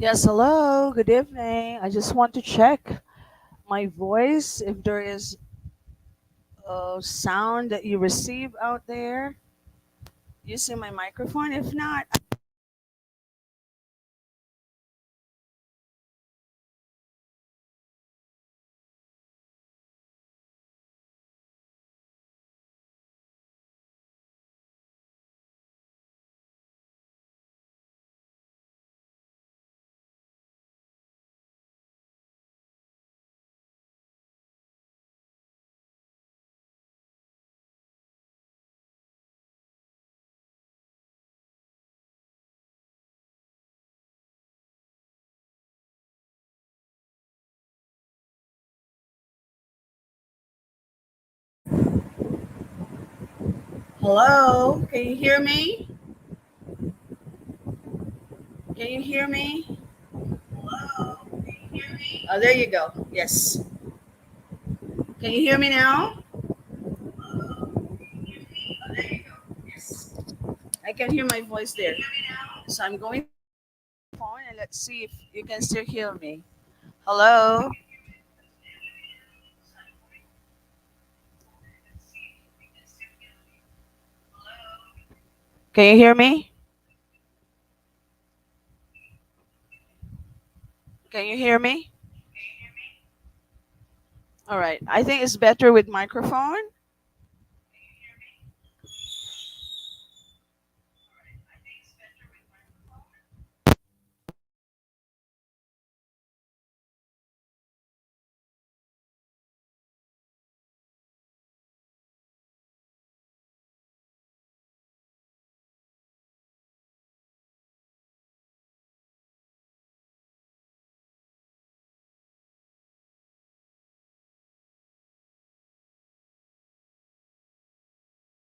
Yes, hello, good evening. I just want to check my voice if there is a sound that you receive out there using my microphone. If not, hello, can you hear me? Can you hear me? Hello, can you hear me? Oh, there you go. Yes. Can you hear me now? Hello, can you hear me? Oh, there you go. Yes. I can hear my voice there. Can you hear me now? So I'm going to the phone and let's see if you can still hear me. Hello? Can you hear me? Can you hear me? All right. I think it's better with microphone.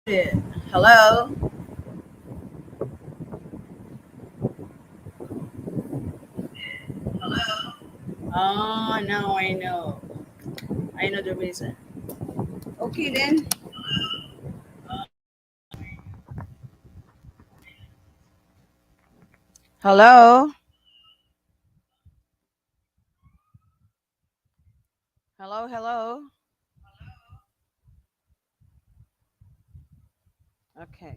Yeah. Hello. Hello. Oh, now I know. I know the reason. Okay then. Hello. Hello. Hello. Okay.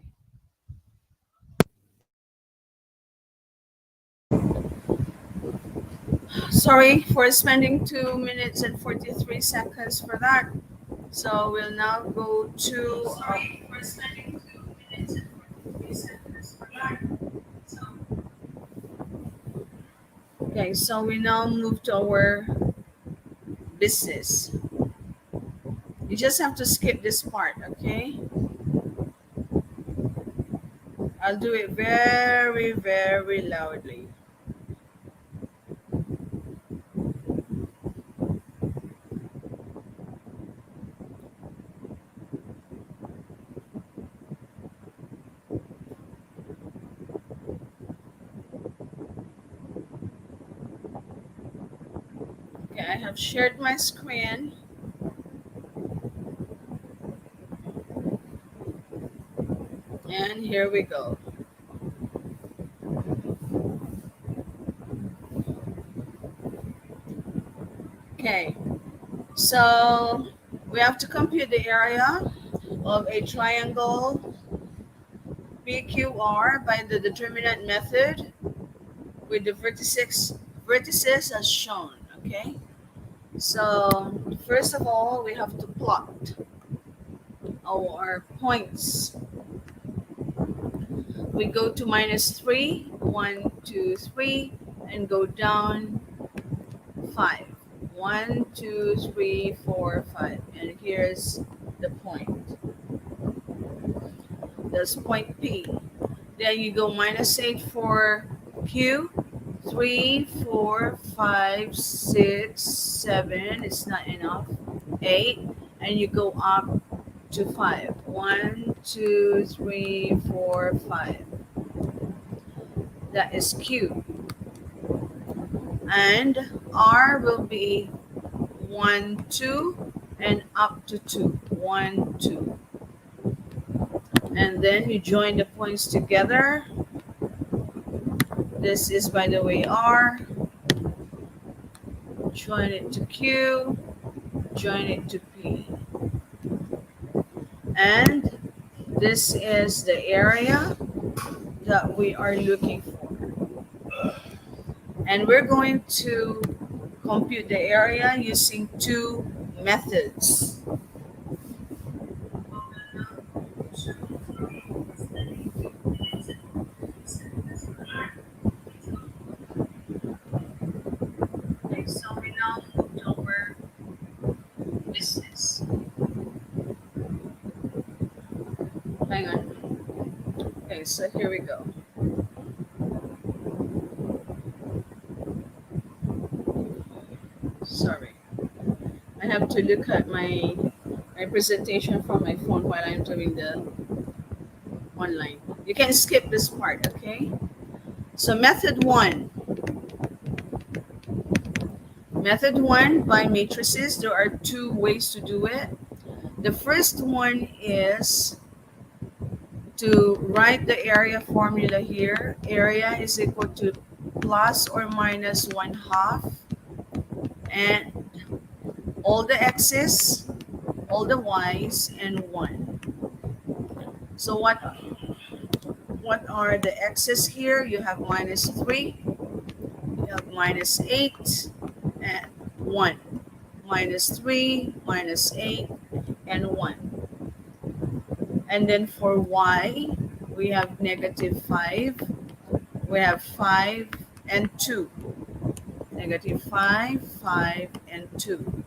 Sorry for spending 2 minutes and 43 seconds for that. So we'll now go to. Sorry for spending 2 minutes and 43 seconds for that. So, okay, so we now move to our business. You just have to skip this part, okay? I'll do it very, very loudly. Okay, I have shared my screen and here we go. Okay, so we have to compute the area of a triangle PQR by the determinant method with the vertices as shown. Okay, so first of all, we have to plot our points. We go to -3, 1, 2, 3, and go down 5. 1, 2, 3, 4, 5. And here's the point. That's point P. Then you go -8 for Q. 3, 4, 5, 6, 7. It's not enough. 8. And you go up to 5. 1, 2, 3, 4, 5. That is Q. And R will be 1, 2, and up to 2. 1, 2. And then you join the points together This is, by the way, R. Join it to Q. Join it to P. And this is the area that we are looking for. And we're going to compute the area using two methods. Okay, so we now moved over business. Hang on. Okay, so here we go. Sorry. I have to look at my presentation from my phone while I'm doing the online. You can skip this part, okay? So method one. Method one by matrices. There are two ways to do it. The first one is to write the area formula here. Area is equal to plus or minus 1/2 and all the x's, all the y's, and 1. So what are the x's here? You have minus 3, you have minus 8, and 1. Minus 3, minus 8, and 1. And then for y, we have negative 5, we have 5 and 2. Negative 5, 5, and 2.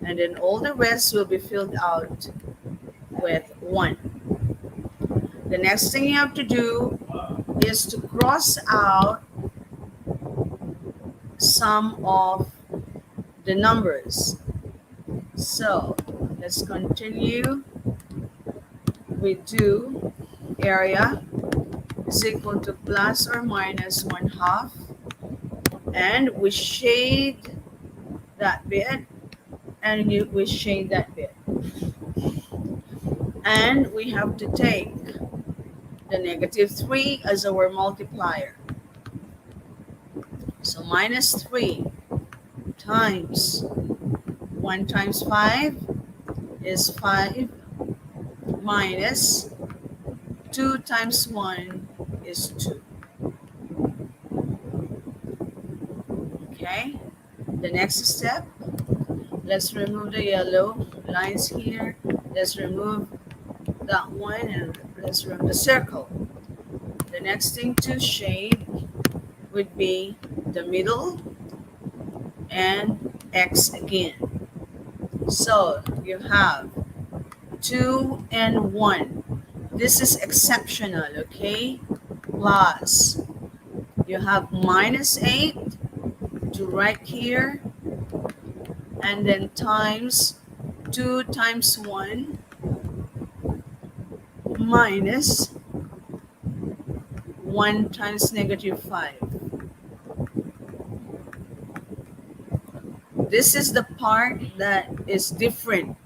And then all the rest will be filled out with 1. The next thing you have to do is to cross out some of the numbers. So let's continue. We do area is equal to plus or minus 1/2, and we shade that bit, and we shade that bit. And we have to take the negative 3 as our multiplier. So minus 3 times 1 times 5 is 5, minus 2 times 1 is 2. Okay, the next step, let's remove the yellow lines here. Let's remove that one and let's remove the circle. The next thing to shade would be the middle and x again. So you have 2 and 1. This is exceptional, okay? Plus, you have minus 8 to right here, and then times 2 times 1 minus 1 times negative 5. This is the part that is different.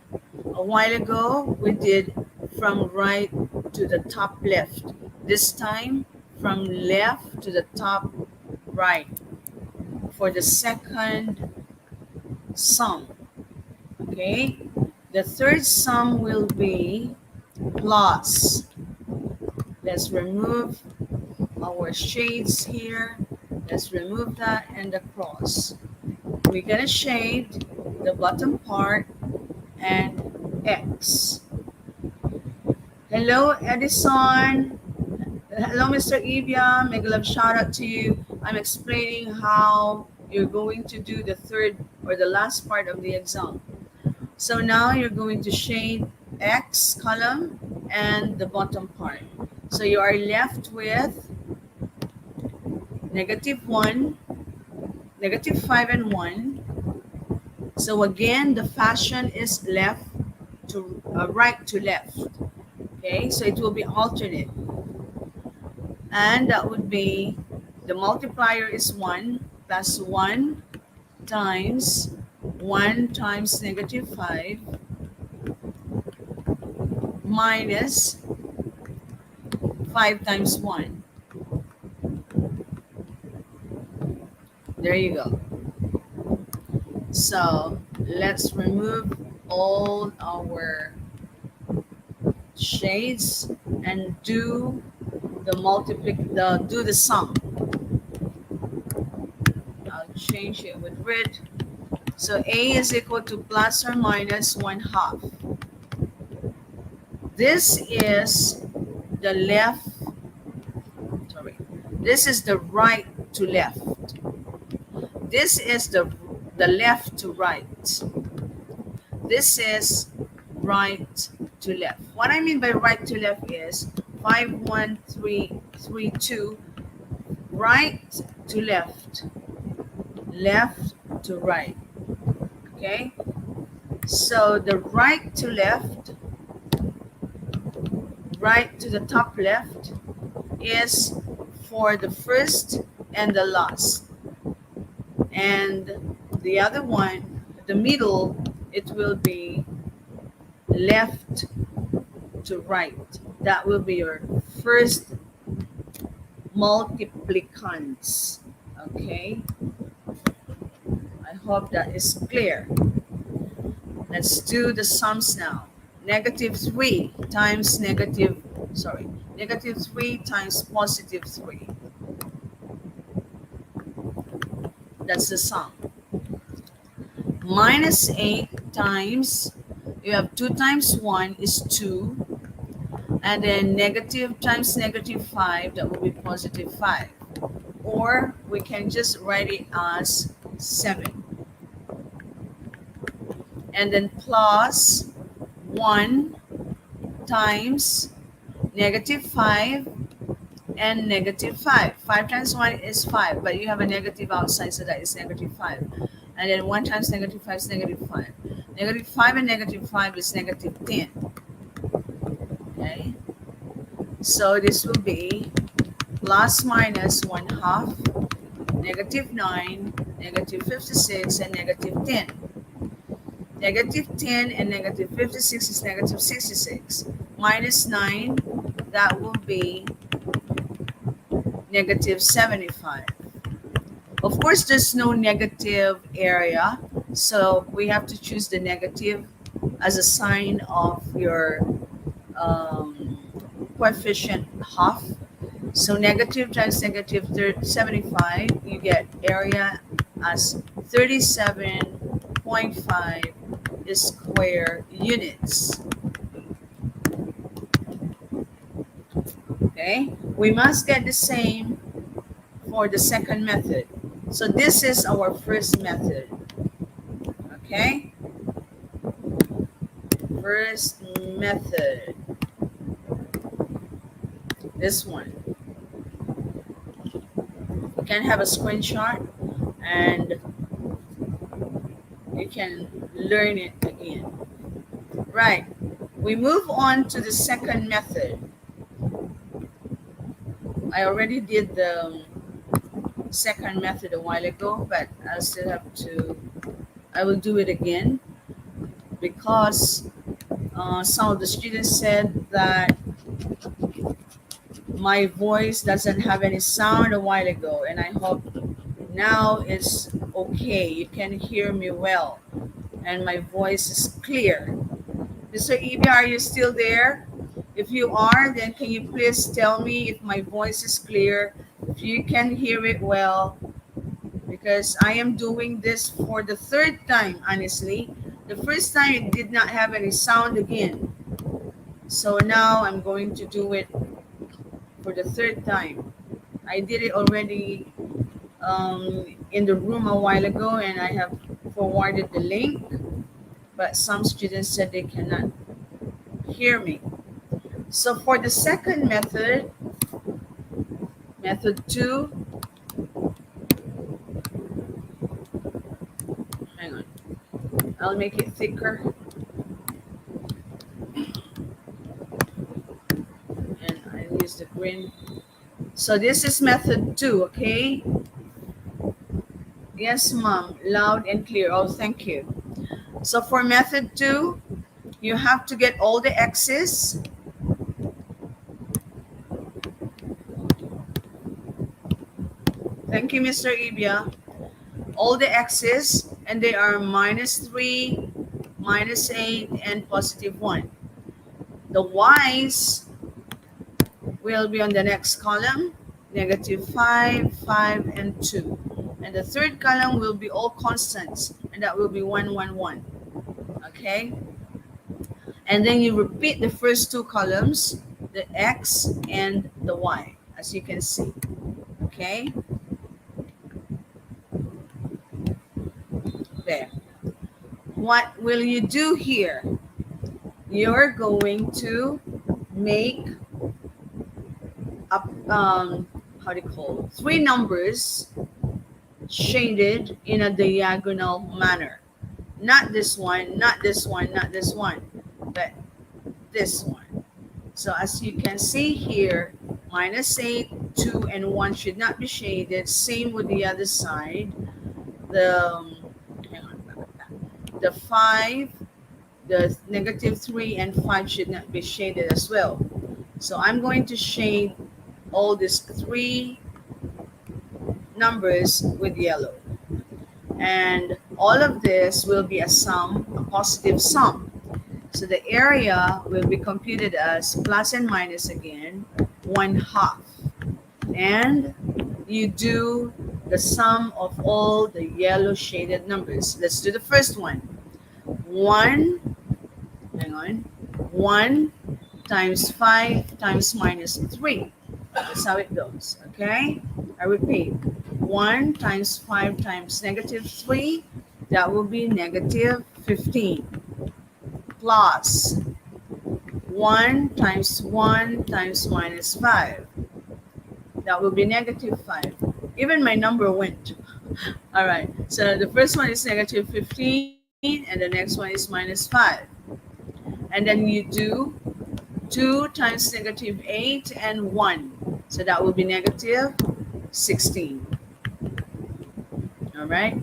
A while ago, we did from right to the top left. This time, from left to the top right for the second sum. Okay? The third sum will be plus. Let's remove our shades here. Let's remove that and the cross. We're going to shade the bottom part and X. Hello, Edison. Hello, Mr. Evia. Mega love shout out to you. I'm explaining how you're going to do the third or the last part of the exam. So now you're going to shade X column and the bottom part. So you are left with negative 1, negative 5, and 1. So again, the fashion is left to right to left. Okay, so it will be alternate. And that would be, the multiplier is 1 plus 1 times 1 times negative 5 minus 5 times 1. There you go. So let's remove all our shades and do the sum. I'll change it with red. So A is equal to plus or minus 1/2. This is the left, sorry, this is the right to left. This is the left to right. This is right to left. What I mean by right to left is 5, 1, 3, 3, 2, right to left, left to right. Okay? So the right to left, right to the top left is for the first and the last. And the other one, the middle, it will be left to right. That will be your first multiplicand. Okay? I hope that is clear. Let's do the sums now. Negative 3 times negative 3 times positive 3. That's the sum. Minus 8 times, you have 2 times 1 is 2. And then negative times negative 5, that will be positive 5. Or we can just write it as 7. And then plus 1 times negative 5 and negative 5. 5 times 1 is 5, but you have a negative outside, so that is negative 5. And then 1 times negative 5 is negative 5. Negative 5 and negative 5 is negative 10. Okay? So this will be plus minus 1/2, negative 9, negative 56, and negative 10. Negative 10 and negative 56 is negative 66. Minus 9, that will be negative 75. Of course, there's no negative area, so we have to choose the negative as a sign of your coefficient half. So negative times negative 75, you get area as 37.5 square units. Okay, we must get the same for the second method. So this is our first method. Okay, first method, this one. You can have a screenshot and you can learn it again. Right, we move on to the second method. I already did the second method a while ago, but I will do it again because some of the students said that my voice doesn't have any sound a while ago, and I hope now it's okay. You can hear me well, and my voice is clear. Mr. Eby, are you still there? If you are, then can you please tell me if my voice is clear, if you can hear it well, because I am doing this for the third time, honestly. The first time it did not have any sound again. So now I'm going to do it for the third time. I did it already in the room a while ago, and I have forwarded the link, but some students said they cannot hear me. So for the second method, method 2, hang on, I'll make it thicker. And I use the green. So this is method 2, okay? Yes, mom, loud and clear. Oh, thank you. So for method 2, you have to get all the x's. Thank you, Mr. Ibia. all the x's, and they are -3, -8, and +1. The y's will be on the next column, -5, 5, and 2. And the third column will be all constants, and that will be 1, 1, 1. Okay? And then you repeat the first two columns, the x and the y, as you can see. Okay? There. What will you do here? You're going to make up, how do you call it? 3 numbers shaded in a diagonal manner. Not this one, not this one, not this one, but this one. So as you can see here, -8, 2, and 1 should not be shaded. Same with the other side. Hang on, the 5, the -3, and 5 should not be shaded as well. So I'm going to shade all these 3 numbers with yellow. And all of this will be a sum, a positive sum. So the area will be computed as plus and minus again, 1/2. And you do the sum of all the yellow shaded numbers. Let's do the first one. 1 times 5 times -3. That's how it goes, okay? I repeat, 1 times 5 times -3, that will be -15, plus 1 times 1 times -5, that will be -5. Even my number went. All right, so the first one is -15, and the next one is -5. And then you do 2 times -8 and 1. So that will be -16. All right.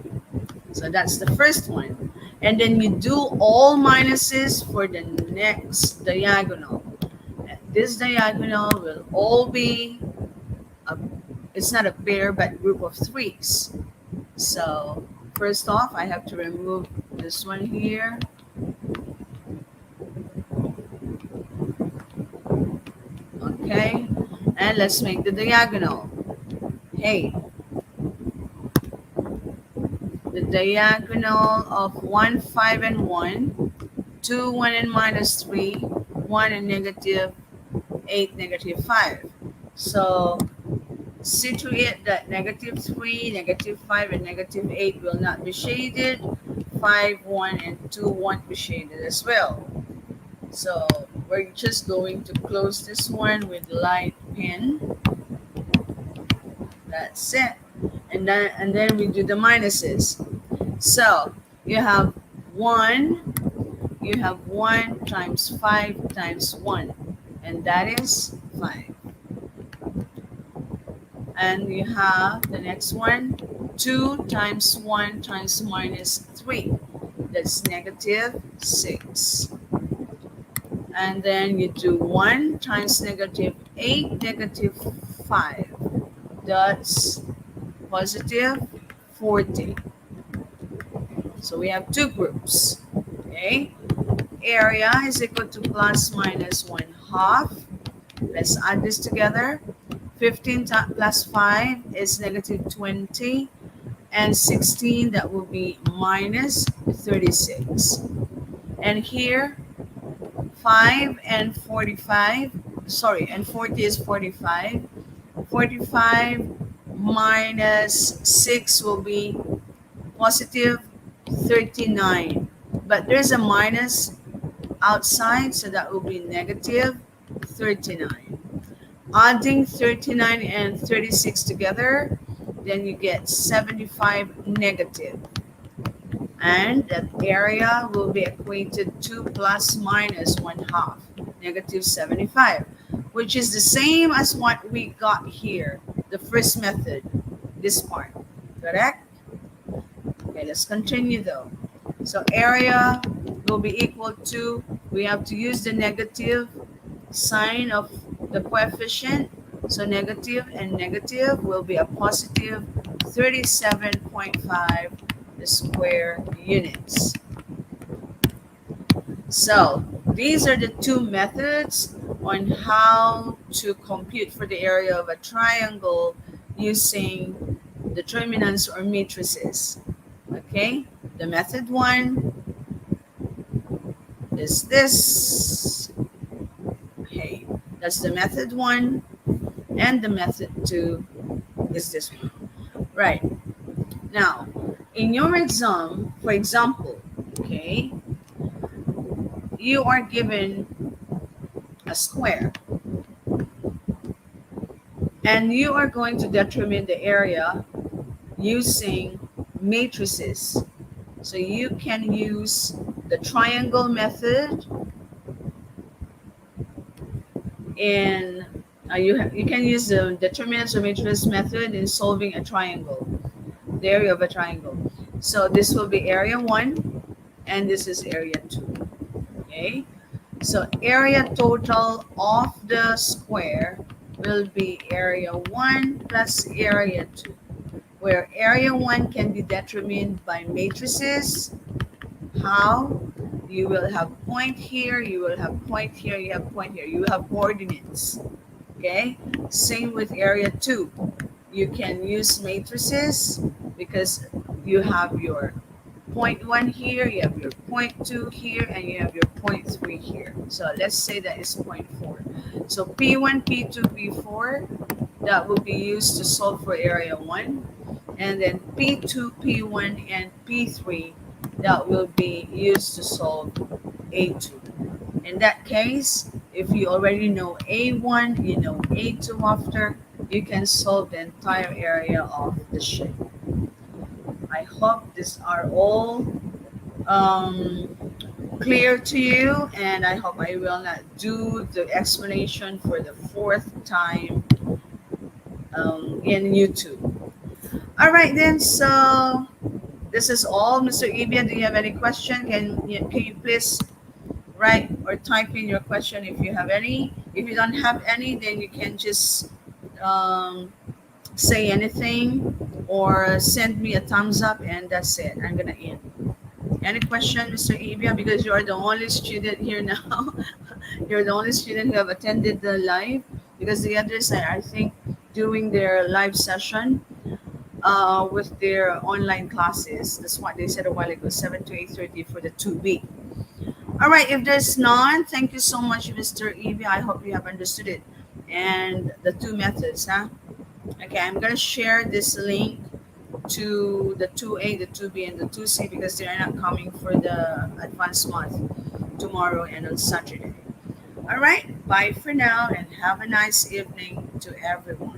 So that's the first one. And then you do all minuses for the next diagonal. And this diagonal will all be, it's not a pair, but group of 3s. So first off, I have to remove this one here. Okay, and let's make the diagonal. Hey, the diagonal of 1, 5, and 1, 2, 1, and -3, 1, and -8, -5. So see to it that -3, -5, and -8 will not be shaded. 5, 1, and 2 won't be shaded as well. So we're just going to close this one with light pen. That's it. And then we do the minuses. So you have 1 times 5 times 1, and that is 5. And you have the next one, 2 times 1 times -3, that's -6. And then you do 1 times -8, -5. That's +40. So we have 2 groups. Okay. Area is equal to plus minus 1/2. Let's add this together. 15 plus 5 is -20. And 16, that will be -36. And here, 5 and 45, and 40 is 45. 45 minus 6 will be +39. But there's a minus outside, so that will be -39. Adding 39 and 36 together, then you get 75 negative. And that area will be equated to plus minus 1/2, -75, which is the same as what we got here, the first method, this part, correct? Okay, let's continue though. So area will be equal to, we have to use the negative sign of the coefficient. So negative and negative will be a +39. 37.5 square units. So these are the two methods on how to compute for the area of a triangle using determinants or matrices. Okay, the method one is this. Okay, that's the method one, and the method two is this one. Right. Now, in your exam, for example, okay, you are given a square and you are going to determine the area using matrices. So you can use the triangle method, and you can use the determinants or matrix method in solving a triangle, the area of a triangle. So this will be area 1 and this is area 2. Okay, so area total of the square will be area 1 plus area 2, where area 1 can be determined by matrices. How? You will have point here, you will have point here, you have point here, you have coordinates. Okay, same with area 2. You can use matrices because you have your point 1 here, you have your point 2 here, and you have your point 3 here. So let's say that is point 4. So P1, P2, P4, that will be used to solve for area 1. And then P2, P1, and P3, that will be used to solve A2. In that case, if you already know A1, you know A2 after, you can solve the entire area of the shape. I hope these are all clear to you, and I hope I will not do the explanation for the 4th time in YouTube. All right then, so this is all. Mr. Ibia, do you have any question? Can you please write or type in your question if you have any? If you don't have any, then you can just say anything or send me a thumbs up, and that's it. I'm gonna end. Any question, Mr. Ibia? Because you are the only student here now. You're the only student who have attended the live, because the others are, I think, doing their live session with their online classes. That's what they said a while ago, 7 to 8:30 for the 2B. All right, if there's none, thank you so much, Mr. Evie. I hope you have understood it. And the two methods, huh? Okay, I'm going to share this link to the 2A, the 2B, and the 2C because they are not coming for the advanced month tomorrow and on Saturday. All right, bye for now and have a nice evening to everyone.